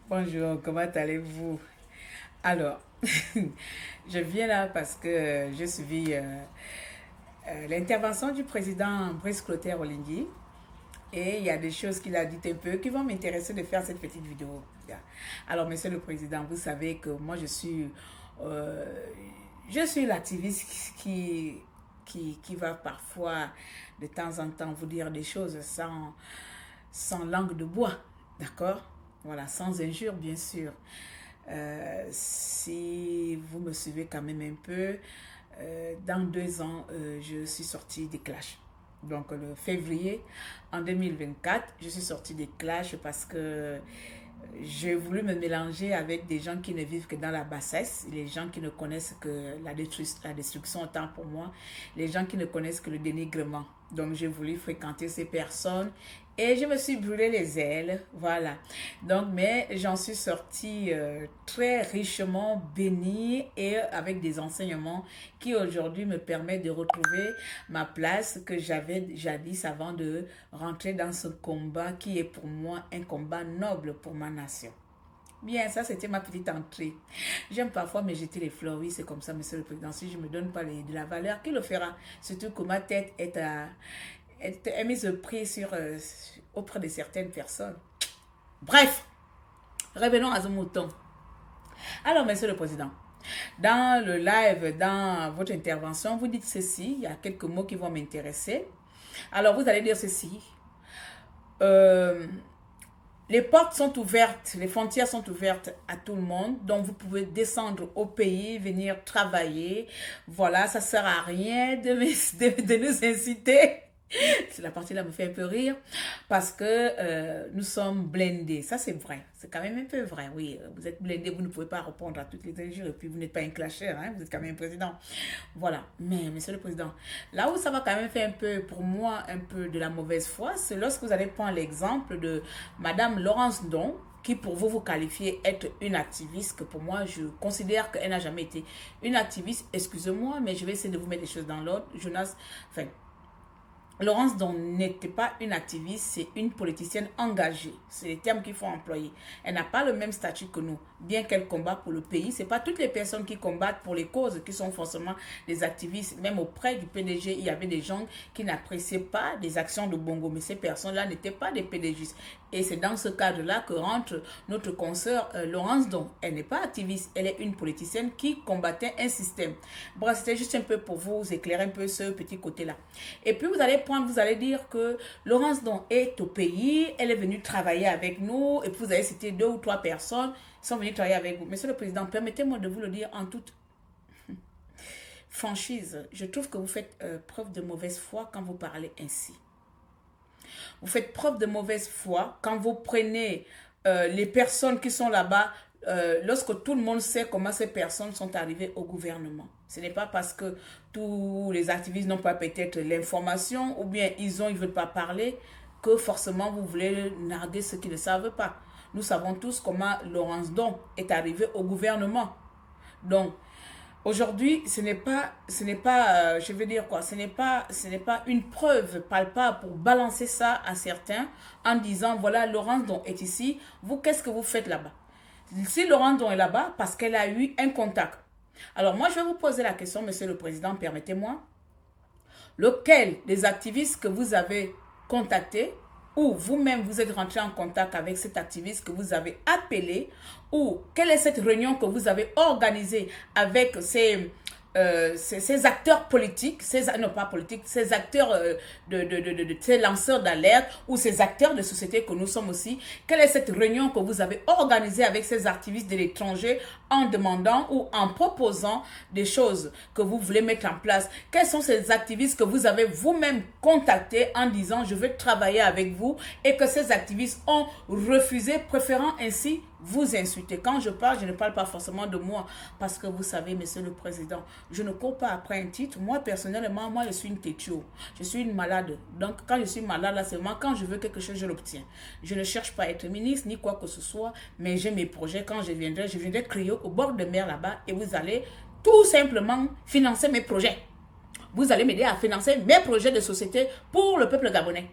Bonjour, comment allez-vous? Alors, je viens là parce que je suivis l'intervention du président Brice Clotaire Oligui et il y a des choses qu'il a dites un peu qui vont m'intéresser de faire cette petite vidéo. Alors, monsieur le président, vous savez que moi euh, je suis l'activiste qui va parfois de temps en temps vous dire des choses sans langue de bois, d'accord? Voilà, sans injure, bien sûr. Si vous me suivez quand même un peu, dans 2 ans, je suis sortie des Clash. Donc, le février en 2024, je suis sortie des Clash parce que j'ai voulu me mélanger avec des gens qui ne vivent que dans la bassesse, les gens qui ne connaissent que la destruction autant pour moi, les gens qui ne connaissent que le dénigrement. Donc j'ai voulu fréquenter ces personnes et je me suis brûlé les ailes, voilà. Donc, mais j'en suis sortie très richement bénie et avec des enseignements qui aujourd'hui me permettent de retrouver ma place que j'avais jadis avant de rentrer dans ce combat qui est pour moi un combat noble pour ma nation. Bien, ça c'était ma petite entrée. J'aime parfois me jeter les fleurs, oui, c'est comme ça, monsieur le président. Si je ne me donne pas de la valeur, qui le fera? Surtout que ma tête est mise au prix auprès de certaines personnes. Bref, revenons à ce mouton. Alors, monsieur le président, dans le live, dans votre intervention, vous dites ceci, il y a quelques mots qui vont m'intéresser. Alors, vous allez dire ceci. Euh, Les portes sont ouvertes, les frontières sont ouvertes à tout le monde, donc vous pouvez descendre au pays, venir travailler. Voilà, ça sert à rien de nous inciter. La partie-là me fait un peu rire parce que nous sommes blindés. Ça, c'est vrai. C'est quand même un peu vrai. Oui, vous êtes blindés, vous ne pouvez pas répondre à toutes les injures et puis vous n'êtes pas un clasher, hein, vous êtes quand même un président. Voilà. Mais, monsieur le président, là où ça va quand même faire un peu, pour moi, un peu de la mauvaise foi, c'est lorsque vous allez prendre l'exemple de Madame Laurence Don, qui pour vous, vous qualifiez être une activiste, que pour moi, je considère qu'elle n'a jamais été une activiste. Excusez-moi, mais je vais essayer de vous mettre les choses dans l'ordre. Jonas, enfin, Laurence Don n'était pas une activiste, c'est une politicienne engagée. C'est les termes qu'il faut employer. Elle n'a pas le même statut que nous, bien qu'elle combat pour le pays. Ce n'est pas toutes les personnes qui combattent pour les causes qui sont forcément des activistes. Même auprès du PDG, il y avait des gens qui n'appréciaient pas des actions de Bongo. Mais ces personnes-là n'étaient pas des PDGistes. Et c'est dans ce cadre-là que rentre notre consoeur Laurence Don. Elle n'est pas activiste, elle est une politicienne qui combattait un système. Bref, c'était juste un peu pour vous éclairer un peu ce petit côté-là. Et puis vous allez dire que Laurence Don est au pays, elle est venue travailler avec nous, et puis vous allez citer 2 ou 3 personnes qui sont venues travailler avec vous. Monsieur le Président, permettez-moi de vous le dire en toute franchise. Je trouve que vous faites preuve de mauvaise foi quand vous parlez ainsi. Vous faites preuve de mauvaise foi quand vous prenez les personnes qui sont là-bas lorsque tout le monde sait comment ces personnes sont arrivées au gouvernement. Ce n'est pas parce que tous les activistes n'ont pas peut-être l'information ou bien ils ne veulent pas parler que forcément vous voulez narguer ceux qui ne savent pas. Nous savons tous comment Laurence Don est arrivée au gouvernement. Donc, aujourd'hui, je veux dire quoi, ce n'est pas une preuve palpable pour balancer ça à certains en disant, voilà, Laurence Don est ici, vous, qu'est-ce que vous faites là-bas? Si Laurence Don est là-bas, parce qu'elle a eu un contact. Alors moi, je vais vous poser la question, monsieur le président, permettez-moi. Lequel des activistes que vous avez contactés ou vous-même vous êtes rentré en contact avec cet activiste que vous avez appelé ou quelle est cette réunion que vous avez organisée avec ces acteurs politiques, non pas politiques, ces acteurs, ces lanceurs d'alerte ou ces acteurs de société que nous sommes aussi, quelle est cette réunion que vous avez organisée avec ces activistes de l'étranger en demandant ou en proposant des choses que vous voulez mettre en place? Quels sont ces activistes que vous avez vous-même contactés en disant je veux travailler avec vous et que ces activistes ont refusé, préférant ainsi vous insulter? Quand je parle, je ne parle pas forcément de moi parce que vous savez, monsieur le président, je ne cours pas après un titre. Moi, personnellement, moi, je suis une têtue. Je suis une malade. Donc, quand je suis malade, là, c'est moi, quand je veux quelque chose, je l'obtiens. Je ne cherche pas à être ministre ni quoi que ce soit, mais j'ai mes projets. Quand je viendrai crier au bord de mer là-bas et vous allez tout simplement financer mes projets. Vous allez m'aider à financer mes projets de société pour le peuple gabonais.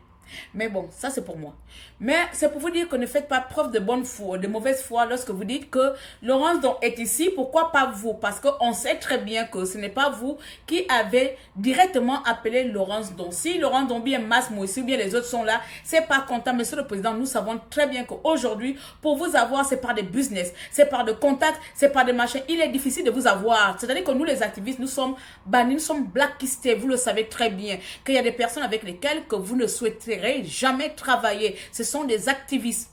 Mais bon, ça c'est pour moi. Mais c'est pour vous dire que ne faites pas preuve de bonne foi, de mauvaise foi lorsque vous dites que Laurence Don est ici. Pourquoi pas vous? Parce qu'on sait très bien que ce n'est pas vous qui avez directement appelé Laurence Don. Si Laurence Don, bien Mas Moïse, ou bien les autres sont là, c'est pas content. Monsieur le Président, nous savons très bien qu'aujourd'hui, pour vous avoir, c'est par des business, c'est par des contacts, c'est par des machins. Il est difficile de vous avoir. C'est-à-dire que nous, les activistes, nous sommes bannis, nous sommes blacklistés. Vous le savez très bien qu'il y a des personnes avec lesquelles que vous ne souhaiterez jamais travailler. Ce sont des activistes.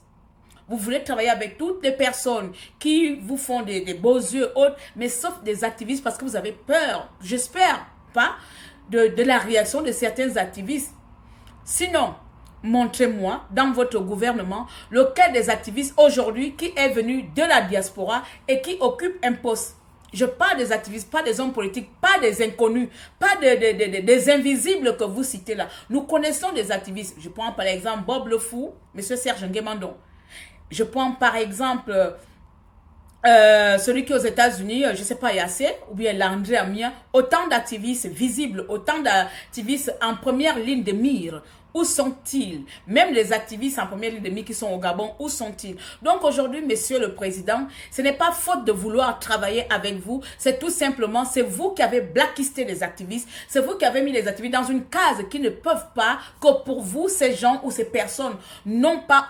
Vous voulez travailler avec toutes les personnes qui vous font des beaux yeux autres, mais sauf des activistes parce que vous avez peur, j'espère pas, de la réaction de certains activistes. Sinon, montrez-moi dans votre gouvernement lequel des activistes aujourd'hui qui est venu de la diaspora et qui occupe un poste. Je parle des activistes, pas des hommes politiques, pas des inconnus, pas des invisibles que vous citez là. Nous connaissons des activistes. Je prends par exemple Bob Le Fou, M. Serge Nguemandon. Je prends par exemple celui qui est aux États-Unis, je ne sais pas, Yassé, ou bien Landry Amien. Autant d'activistes visibles, autant d'activistes en première ligne de mire. Où sont-ils? Même les activistes en première ligne de mire qui sont au Gabon, où sont-ils? Donc aujourd'hui, Monsieur le Président, ce n'est pas faute de vouloir travailler avec vous. C'est tout simplement, c'est vous qui avez blacklisté les activistes. C'est vous qui avez mis les activistes dans une case qui ne peuvent pas, que pour vous, ces gens ou ces personnes n'ont pas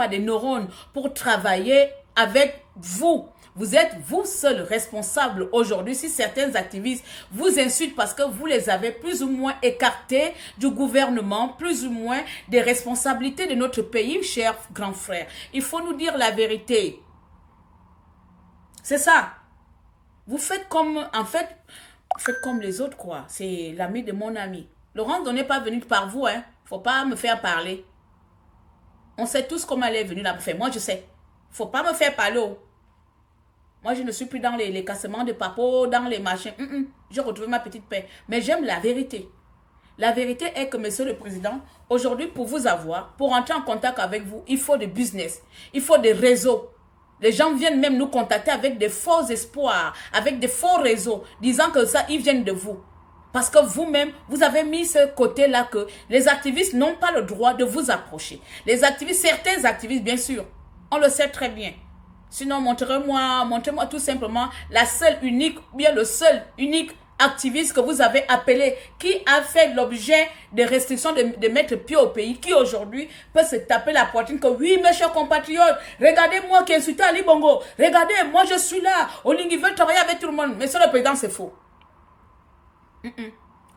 des neurones pour travailler avec vous. Vous êtes vous seul responsable aujourd'hui si certains activistes vous insultent parce que vous les avez plus ou moins écartés du gouvernement, plus ou moins des responsabilités de notre pays, chers grands frères. Il faut nous dire la vérité. C'est ça. Vous faites comme, en fait, vous faites comme les autres, quoi. C'est l'ami de mon ami. Laurence, on n'est pas venu par vous, hein. Faut pas me faire parler. On sait tous comment elle est venue là. Enfin, moi, je sais. Faut pas me faire parler. Moi, je ne suis plus dans les cassements de papo, dans les machins. J'ai retrouvé ma petite paix. Mais j'aime la vérité. La vérité est que, Monsieur le Président, aujourd'hui, pour vous avoir, pour entrer en contact avec vous, il faut des business. Il faut des réseaux. Les gens viennent même nous contacter avec des faux espoirs, avec des faux réseaux, disant que ça, ils viennent de vous. Parce que vous-même, vous avez mis ce côté-là que les activistes n'ont pas le droit de vous approcher. Les activistes, certains activistes, bien sûr, on le sait très bien. Sinon, montrez-moi tout simplement la seule, unique, bien le seul, unique activiste que vous avez appelé, qui a fait l'objet des restrictions de mettre pied au pays, qui aujourd'hui peut se taper la poitrine que oui, mes chers compatriotes, regardez-moi qui insulte Ali Bongo, regardez, moi je suis là, Olingi veut travailler avec tout le monde. Monsieur le Président, c'est faux.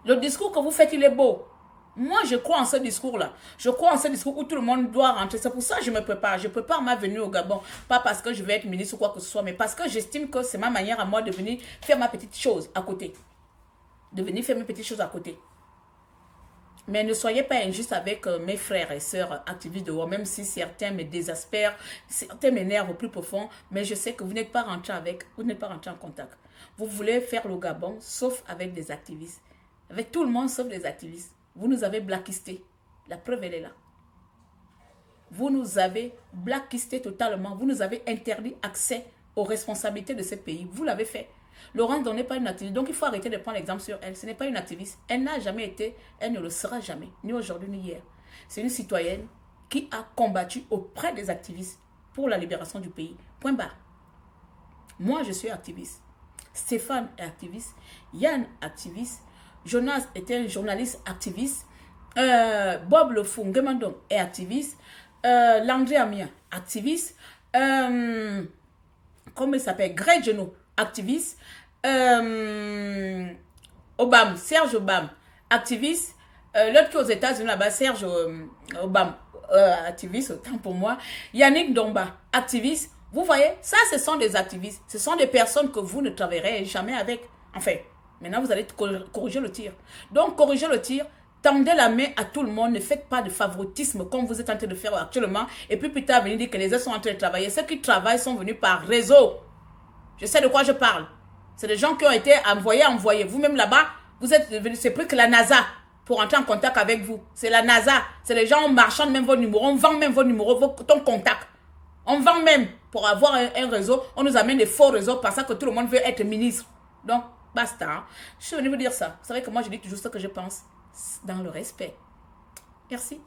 Le discours que vous faites, il est beau. Moi, je crois en ce discours-là. Je crois en ce discours où tout le monde doit rentrer. C'est pour ça que je me prépare. Je prépare ma venue au Gabon. Pas parce que je vais être ministre ou quoi que ce soit, mais parce que j'estime que c'est ma manière à moi de venir faire ma petite chose à côté. De venir faire mes petites choses à côté. Mais ne soyez pas injuste avec mes frères et sœurs activistes de War, même si certains me désespèrent, certains m'énervent au plus profond, mais je sais que vous n'êtes pas rentré vous n'êtes pas rentré en contact. Vous voulez faire le Gabon, sauf avec des activistes. Avec tout le monde, sauf des activistes. Vous nous avez blacklistés. La preuve, elle est là. Vous nous avez blacklistés totalement. Vous nous avez interdit accès aux responsabilités de ce pays. Vous l'avez fait. Laurence Don n'est pas une activiste. Donc, il faut arrêter de prendre l'exemple sur elle. Ce n'est pas une activiste. Elle n'a jamais été, elle ne le sera jamais. Ni aujourd'hui, ni hier. C'est une citoyenne qui a combattu auprès des activistes pour la libération du pays. Point barre. Moi, je suis activiste. Stéphane est activiste. Yann, activiste. Jonas était un journaliste activiste. Bob Le Fou Nguemandon est activiste. Landry Amien, activiste. Comment il s'appelle? Greg Genot, activiste. Obama, Serge Obama, activiste. L'autre qui est aux États-Unis là-bas, Serge Obama, activiste, autant pour moi. Yannick Domba, activiste. Vous voyez, ça, ce sont des activistes. Ce sont des personnes que vous ne travaillerez jamais avec. Enfin, maintenant, vous allez corriger le tir. Donc, corriger le tir, tendez la main à tout le monde. Ne faites pas de favoritisme comme vous êtes en train de faire actuellement. Et puis, plus tard, venir dire que les autres sont en train de travailler. Ceux qui travaillent sont venus par réseau. Je sais de quoi je parle. C'est des gens qui ont été envoyés. Vous-même là-bas, vous êtes venus, c'est plus que la NASA pour entrer en contact avec vous. C'est la NASA. C'est les gens, on marchande même vos numéros. On vend même vos numéros, ton contact. On vend même pour avoir un réseau. On nous amène des faux réseaux parce que tout le monde veut être ministre. Donc, basta. Je suis venue vous dire ça. Vous savez que moi, je dis toujours ce que je pense dans le respect. Merci.